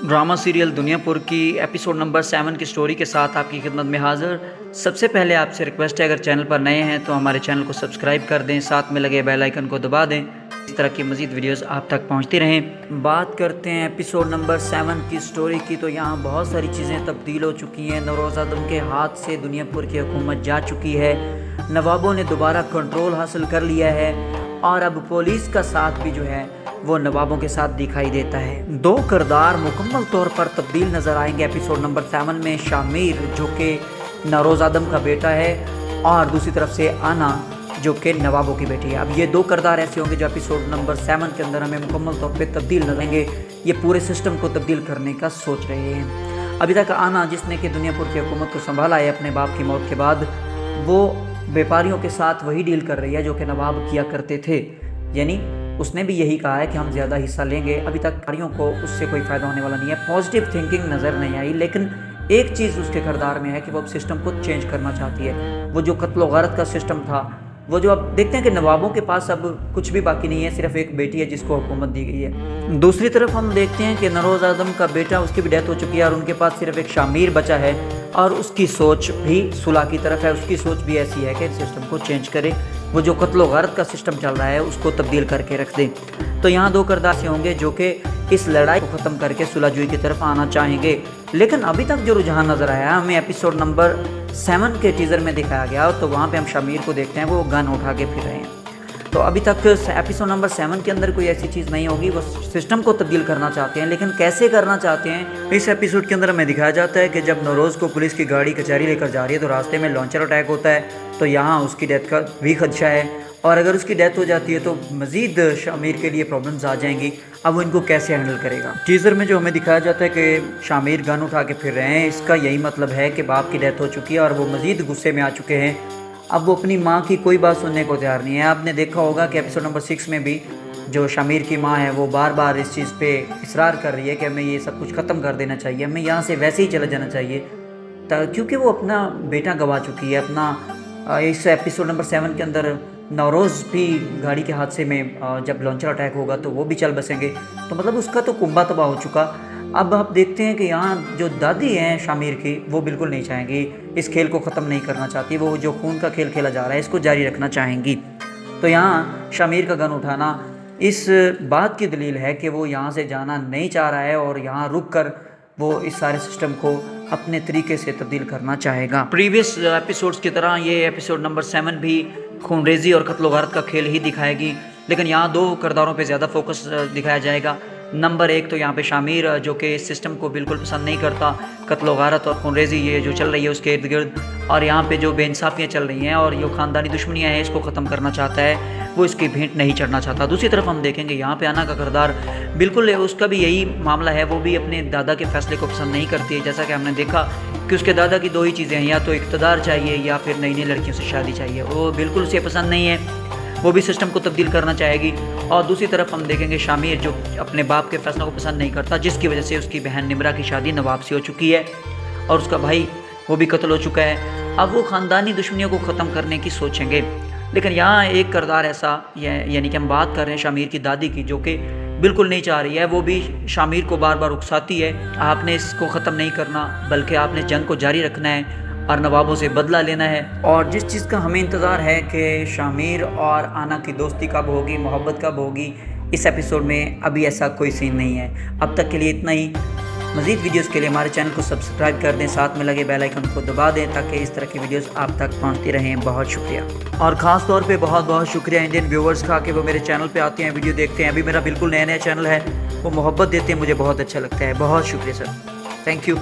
Drama serial Duniyapur की episode number 7 की story के साथ आपकी खिदमत में हाज़िर। सबसे पहले आपसे रिक्वेस्ट है, अगर चैनल पर नए हैं तो हमारे चैनल को सब्सक्राइब कर दें, साथ में लगे बेल आइकन को दबा दें। इस तरह की मज़ीद वीडियोस आप तक पहुंचती रहें। बात करते हैं एपिसोड नंबर 7 की स्टोरी की, तो यहाँ बहुत सारी चीज़ें तब्दील हो चुकी हैं। नौरोज़ आदम के हाथ से दुनियापुर की हुकूमत जा चुकी है। नवाबों ने दोबारा कंट्रोल हासिल कर लिया है और अब पुलिस का साथ भी जो है वो नवाबों के साथ दिखाई देता है। दो किरदार मुकम्मल तौर पर तब्दील नज़र आएंगे एपिसोड नंबर 7 में। शामिर जो कि नौरोज़ आदम का बेटा है और दूसरी तरफ से आना जो कि नवाबों की बेटी है। अब ये दो किरदार ऐसे होंगे जो एपिसोड नंबर 7 के अंदर हमें मुकम्मल तौर पे तब्दील नजर आएंगे। ये पूरे सिस्टम को तब्दील करने का सोच रहे हैं। अभी तक आना जिसने कि दुनियापुर की हुकूमत को संभाला है अपने बाप की मौत के बाद, वो व्यापारियों के साथ वही डील कर रही है जो कि नवाब किया करते थे। यानी उसने भी यही कहा है कि हम ज़्यादा हिस्सा लेंगे। अभी तक व्यापारियों को उससे कोई फ़ायदा होने वाला नहीं है। पॉजिटिव थिंकिंग नज़र नहीं आई, लेकिन एक चीज़ उसके किरदार में है कि वो अब सिस्टम को चेंज करना चाहती है। वो जो कत्ल गारत का सिस्टम था, वो जो अब देखते हैं कि नवाबों के पास अब कुछ भी बाकी नहीं है, सिर्फ एक बेटी है जिसको हुकूमत दी गई है। दूसरी तरफ हम देखते हैं कि नौरोज़ आदम का बेटा, उसकी भी डेथ हो चुकी है और उनके पास सिर्फ एक शामिर बचा है और उसकी सोच भी सुलह की तरफ है। उसकी सोच भी ऐसी है कि सिस्टम को चेंज करे, वो जो कत्ल गारत का सिस्टम चल रहा है उसको तब्दील करके रख दें। तो यहाँ दो किरदार से होंगे जो कि इस लड़ाई को ख़त्म करके सुलहजुई की तरफ आना चाहेंगे। लेकिन अभी तक जो रुझान नज़र आया हमें एपिसोड नंबर 7 के टीज़र में दिखाया गया, तो वहाँ पे हम शामिर को देखते हैं वो गन उठा के फिर रहे हैं। तो अभी तक एपिसोड नंबर 7 के अंदर कोई ऐसी चीज़ नहीं होगी। वो सिस्टम को तब्दील करना चाहते हैं, लेकिन कैसे करना चाहते हैं इस एपिसोड के अंदर हमें दिखाया जाता है कि जब नौरोज़ को पुलिस की गाड़ी कचहरी लेकर जा रही है तो रास्ते में लॉन्चर अटैक होता है, तो यहाँ उसकी डेथ का भी खदशा है। और अगर उसकी डेथ हो जाती है तो मज़ीद शामिर के लिए प्रॉब्लम्स आ जाएंगी। अब वो इनको कैसे हैंडल करेगा। टीज़र में जो हमें दिखाया जाता है कि शामिर गन उठा के फिर रहे हैं, इसका यही मतलब है कि बाप की डेथ हो चुकी है और वो मज़ीद गुस्से में आ चुके हैं। अब वो अपनी माँ की कोई बात सुनने को तैयार नहीं है। आपने देखा होगा कि एपिसोड नंबर 6 में भी जो शामिर की माँ है वो बार बार इस चीज़ पे इसरार कर रही है कि हमें ये सब कुछ ख़त्म कर देना चाहिए, हमें यहाँ से वैसे ही चला जाना चाहिए, क्योंकि वो अपना बेटा गंवा चुकी है। अपना इस एपिसोड नंबर 7 के अंदर नौरोज़ भी गाड़ी के हादसे में जब लॉन्चर अटैक होगा तो वो भी चल बसेंगे, तो मतलब उसका तो कुंबा तबाह हो चुका। अब आप देखते हैं कि यहाँ जो दादी हैं शामिर की, वो बिल्कुल नहीं चाहेंगी, इस खेल को ख़त्म नहीं करना चाहती। वो जो खून का खेल खेला जा रहा है इसको जारी रखना चाहेंगी। तो यहाँ शामिर का गन उठाना इस बात की दलील है कि वो यहाँ से जाना नहीं चाह रहा है और यहाँ रुक कर वो इस सारे सिस्टम को अपने तरीके से तब्दील करना चाहेगा। प्रीवियस एपिसोड्स की तरह ये एपिसोड नंबर 7 भी खूनरेज़ी और कत्ल गारत का खेल ही दिखाएगी, लेकिन यहाँ दो किरदारों पे ज़्यादा फोकस दिखाया जाएगा। नंबर 1 तो यहाँ पे शामिर जो कि इस सिस्टम को बिल्कुल पसंद नहीं करता, कत्ल गारत और खूनरेज़ी ये जो चल रही है उसके इर्द गिर्द, और यहाँ पे जो बेइंसाफ़ियाँ चल रही हैं और जो ख़ानदानी दुश्मनियाँ हैं इसको ख़त्म करना चाहता है, वो इसकी भेंट नहीं चढ़ना चाहता। दूसरी तरफ हम देखेंगे यहाँ पे आना का किरदार बिल्कुल उसका भी यही मामला है। वो भी अपने दादा के फ़ैसले को पसंद नहीं करती है। जैसा कि हमने देखा कि उसके दादा की दो ही चीज़ें हैं, या तो इक़्तिदार चाहिए या फिर नई नई लड़कियों से शादी चाहिए। वो बिल्कुल उसे पसंद नहीं है, वो भी सिस्टम को तब्दील करना चाहेगी। और दूसरी तरफ हम देखेंगे शामिर जो अपने बाप के फैसलों को पसंद नहीं करता, जिसकी वजह से उसकी बहन निमरा की शादी नवाब से हो चुकी है और उसका भाई वो भी कत्ल हो चुका है। अब वो ख़ानदानी दुश्मनियों को ख़त्म करने की सोचेंगे। लेकिन यहाँ एक किरदार ऐसा यानी कि हम बात कर रहे हैं शामिर की दादी की, जो कि बिल्कुल नहीं चाह रही है। वो भी शामिर को बार बार उकसाती है, आपने इसको ख़त्म नहीं करना बल्कि आपने जंग को जारी रखना है और नवाबों से बदला लेना है। और जिस चीज़ का हमें इंतज़ार है कि शामिर और आना की दोस्ती कब होगी, मोहब्बत कब होगी, इस एपिसोड में अभी ऐसा कोई सीन नहीं है। अब तक के लिए इतना ही। मज़ीद वीडियोस के लिए हमारे चैनल को सब्सक्राइब कर दें, साथ में लगे बेल आइकन को दबा दें ताकि इस तरह की वीडियोस आप तक पहुंचती रहें। बहुत शुक्रिया। और ख़ास तौर पे बहुत बहुत शुक्रिया इंडियन व्यूवर्स का कि वो मेरे चैनल पे आते हैं, वीडियो देखते हैं। अभी मेरा बिल्कुल नया चैनल है, वो मोहब्बत देते हैं, मुझे बहुत अच्छा लगता है। बहुत शुक्रिया सर, थैंक यू।